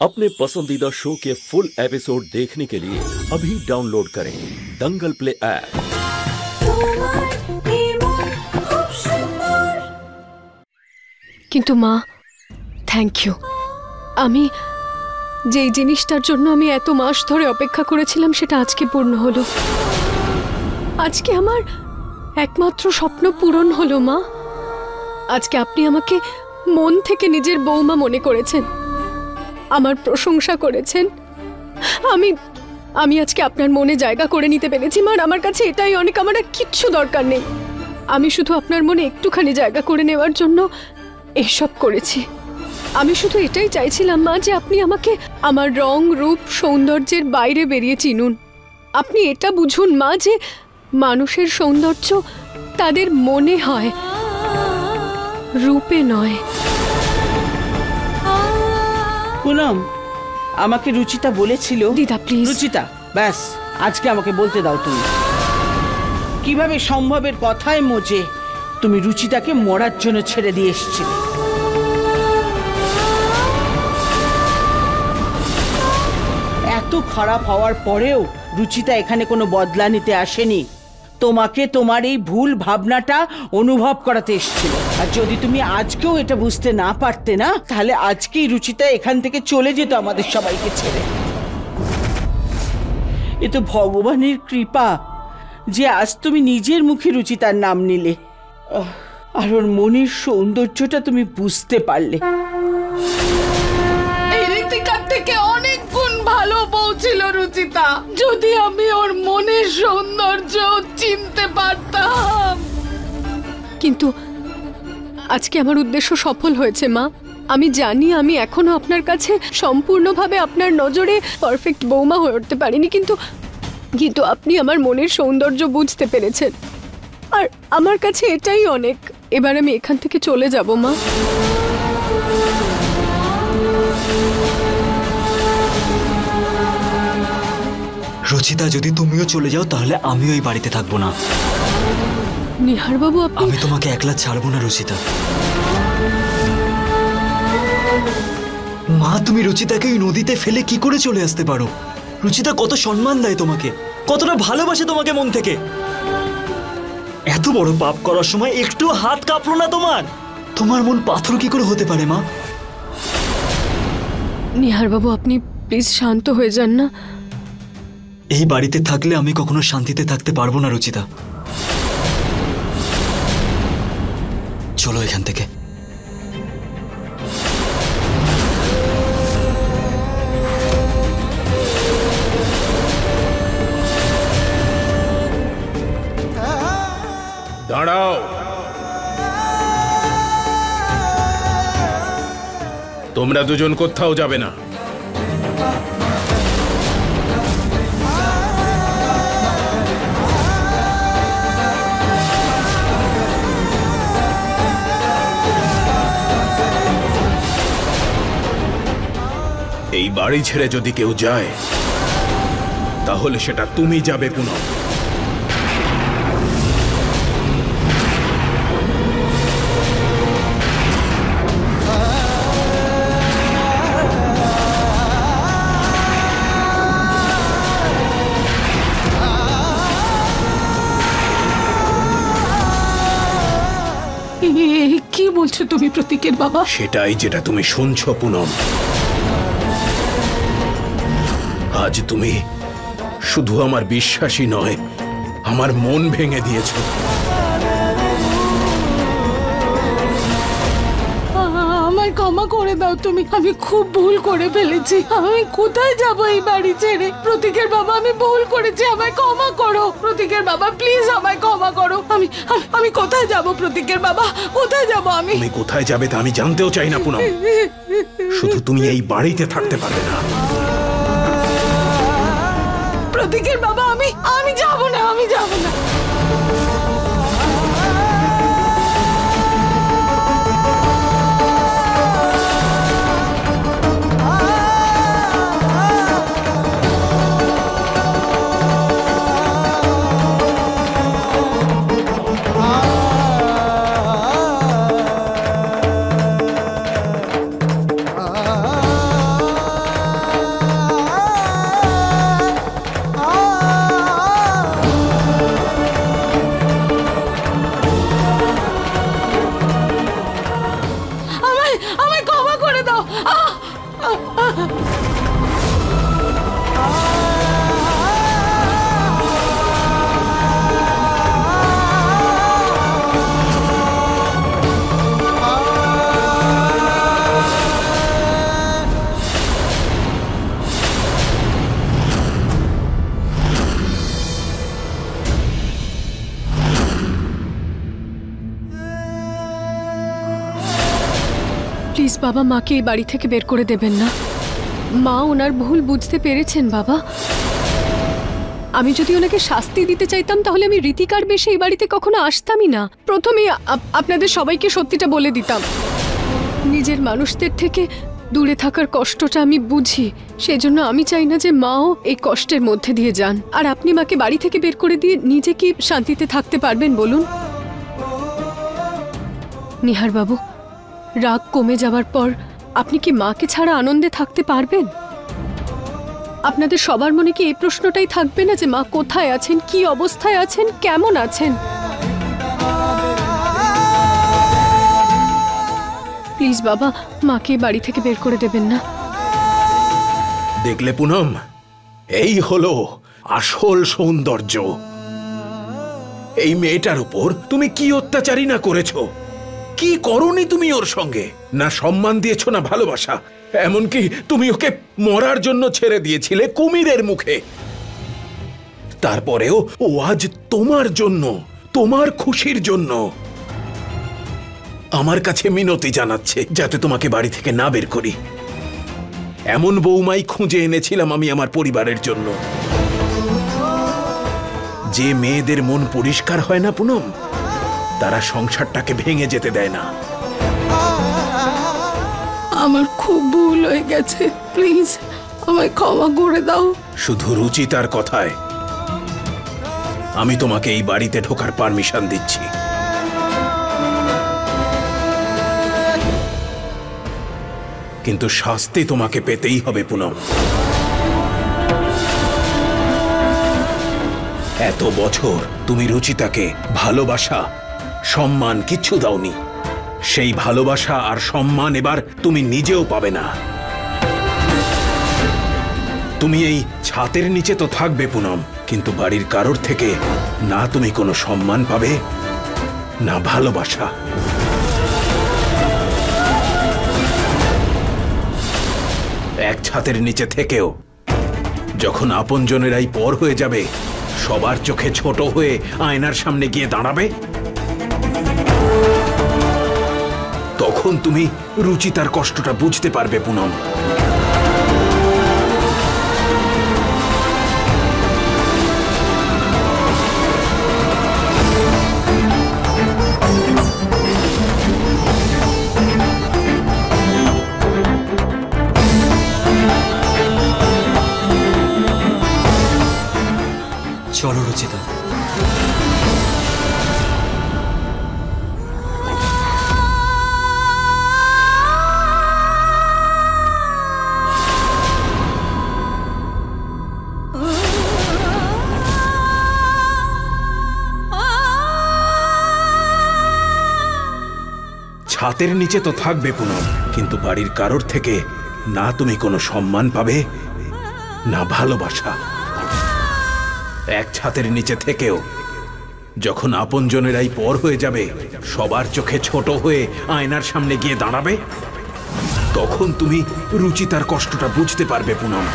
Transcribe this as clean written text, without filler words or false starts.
अपने पसंदीदा शो के फुल एपिसोड देखने के लिए अभी डाउनलोड करें दंगल प्ले ऐप। কিন্তু মা থ্যাংক ইউ। আমি যেই জিনিসটার জন্য আমি এত মাস ধরে অপেক্ষা করেছিলাম সেটা আজকে পূর্ণ হলো। আজকে আমার একমাত্র স্বপ্ন পূরণ হলো মা। আজকে আপনি আমাকে মন থেকে নিজের বৌমা মনে করেছেন, আমার প্রশংসা করেছেন। আমি আজকে আপনার মনে জায়গা করে নিতে পেরেছি মা। আমার কাছে এটাই অনেক, আমার আর কিচ্ছু দরকার নেই। আমি শুধু আপনার মনে একটুখানি জায়গা করে নেওয়ার জন্য এসব করেছি। আমি শুধু এটাই চাইছিলাম মা যে আপনি আমাকে আমার রং রূপ সৌন্দর্যের বাইরে বেরিয়ে চিনুন। আপনি এটা বুঝুন মা যে মানুষের সৌন্দর্য তাদের মনে হয়, রূপে নয়। পুনম, আমাকে রুচিতা বলেছিল। দিদা প্লিজ। রুচিতা, ব্যাস আজকে আমাকে বলতে দাও তুমি কিভাবে সম্ভবের কথায় মোজে তুমি রুচিতাকে মরার জন্য ছেড়ে দিয়ে এসেছিলে। এত খারাপ হওয়ার পরেও রুচিতা এখানে কোনো বদলা নিতে আসেনি, তোমাকে তোমার এই ভুল ভাবনাটা অনুভব করাতে এসেছিল। আর যদি তুমি আজকেও এটা বুঝতে না পারতে না, তাহলে আজকেই রুচিতা এখান থেকে চলে যেত আমাদের সবাইকে ছেড়ে। এ তো ভগবানের কৃপা যে আজ তুমি নিজের মুখে রুচিতার নাম নিলে, আর ওর মনের সৌন্দর্যটা তুমি বুঝতে পারলে। এই ঋতিকার থেকে অনেক গুণ ভালো বউ ছিল রুচিতা, যদি আমি ওর মনের সৌন্দর্য চিনতে পারতাম। কিন্তু আজকে আমার উদ্দেশ্য সফল হয়েছে মা। আমি জানি আমি এখনো আপনার কাছে সম্পূর্ণভাবে আপনার নজরে পারফেক্ট বৌমা হয়ে উঠতে পারিনি, কিন্তু আপনি আমার মনের সৌন্দর্য বুঝতে পেরেছেন, আর আমার কাছে এটাই অনেক। এবার আমি এখান থেকে চলে যাব মা। রুচিতা, যদি তুমিও চলে যাও তাহলে আমিও এই বাড়িতে থাকবো না। নিহার বাবু, আমি তোমাকে একলা ছাড়বো না রুচিতা। মা, তুমি রুচিতাকে এই নদীতে ফেলে কি করে চলে আসতে পারো? রুচিতা কত সম্মান দেয় তোমাকে, কতটা ভালোবাসে তোমাকে মন থেকে। এত বড় পাপ করার সময় একটু হাত কাঁপলো না তোমার? তোমার মন পাথর কি করে হতে পারে মা? নিহার বাবু, আপনি প্লিজ শান্ত হয়ে যান না। এই বাড়িতে থাকলে আমি কখনো শান্তিতে থাকতে পারবো না রুচিতা। চলো এখান থেকে। দাঁড়াও, তোমরা দুজন কোথাও যাবে না। এই বাড়ি ছেড়ে যদি কেউ যায় তাহলে সেটা তুমি যাবে পুনম। কি বলছো তুমি প্রতীকের বাবা? সেটাই যেটা তুমি শুনছো পুনম। আজ তুমি শুধু আমার বিশ্বাসই নয়, আমার মন ভেঙে দিয়েছো। আমায় ক্ষমা করে দাও তুমি, আমি খুব ভুল করে ফেলেছি। আমি কোথায় যাব এই বাড়ি ছেড়ে? প্রতীকের বাবা, আমি ভুল করেছি, আমায় ক্ষমা করো। প্রতীকের বাবা প্লিজ আমায় ক্ষমা করো। আমি কোথায় যাব প্রতীকের বাবা? কোথায় যাব আমি? তুমি কোথায় যাবে তা আমি জানতেও চাই না পুনম, শুধু তুমি এই বাড়িতে থাকতে পারবে না। প্রতীকের বাবা, আমি যাব না, আমি যাব না। প্লিজ বাবা, মাকে এই বাড়ি থেকে বের করে দেবেন না। মা ওনার ভুল বুঝতে পেরেছেন বাবা। আমি যদি ওনাকে শাস্তি দিতে চাইতাম তাহলে আমি রীতিকার বেশে এই বাড়িতে কখনো আসতামই না। প্রথমেই আপনাদের সবাইকে সত্যিটা বলে দিতাম। নিজের মানুষদের থেকে দূরে থাকার কষ্টটা আমি বুঝি, সেজন্য আমি চাই না যে মাও এই কষ্টের মধ্যে দিয়ে যান। আর আপনি মাকে বাড়ি থেকে বের করে দিয়ে নিজে কি শান্তিতে থাকতে পারবেন বলুন? নিহার বাবু, রাগ কমে যাওয়ার পর আপনি কি মাকে ছাড়া আনন্দে থাকতে পারবেন? আপনাদের সবার মনে কি এই প্রশ্নটাই থাকবে না যে মা কোথায় আছেন, কি অবস্থায় আছেন, কেমন আছেন? প্লিজ বাবা, মাকে বাড়ি থেকে বের করে দেবেন না। দেখলে পুনম, এই হলো আসল সৌন্দর্য। এই মেয়েটার উপর তুমি কি অত্যাচারী না করেছো, কি করনি তুমি ওর সঙ্গে? না সম্মান দিয়েছো না ভালোবাসা, এমনকি তুমি ওকে মরার জন্য ছেড়ে দিয়েছিলে কুমিরের মুখে। তারপরেও ও আজ তোমার জন্য, তোমার খুশির জন্য আমার কাছে মিনতি জানাচ্ছে যাতে তোমাকে বাড়ি থেকে না বের করি। এমন বৌমাই খুঁজে এনেছিলাম আমি আমার পরিবারের জন্য। যে মেয়েদের মন পরিষ্কার হয় না পুনম, তারা সংসারটাকে ভেঙে যেতে দেয় না। আমার খুব ভুল হয়ে গেছে, প্লিজ আমায় ক্ষমা করে দাও। শুধু রুচিতার কথায় আমি তোমাকে এই বাড়িতে ঢোকার পারমিশন দিচ্ছি। কিন্তু শাস্তি তোমাকে পেতেই হবে পুনম। এত বছর তুমি রুচিতাকে ভালোবাসা, সম্মান কিচ্ছু দাওনি। সেই ভালোবাসা আর সম্মান এবার তুমি নিজেও পাবে না। তুমি এই ছাতের নিচে তো থাকবে পুনম, কিন্তু বাড়ির কারোর থেকে না তুমি কোনো সম্মান পাবে না ভালোবাসা। এক ছাতের নিচে থেকেও যখন আপনজনেরাই পর হয়ে যাবে, সবার চোখে ছোট হয়ে আয়নার সামনে গিয়ে দাঁড়াবে, তখন তুমি রুচিতার কষ্টটা বুঝতে পারবে পুনম। চলো রুচিতা। ছাতের নিচে তো থাকবে পুনম, কিন্তু বাড়ির কারোর থেকে না তুমি কোনো সম্মান পাবে না ভালোবাসা। এক ছাতের নিচে থেকেও যখন আপনজনেরাই পর হয়ে যাবে, সবার চোখে ছোট হয়ে আয়নার সামনে গিয়ে দাঁড়াবে, তখন তুমি রুচিতার কষ্টটা বুঝতে পারবে পুনম।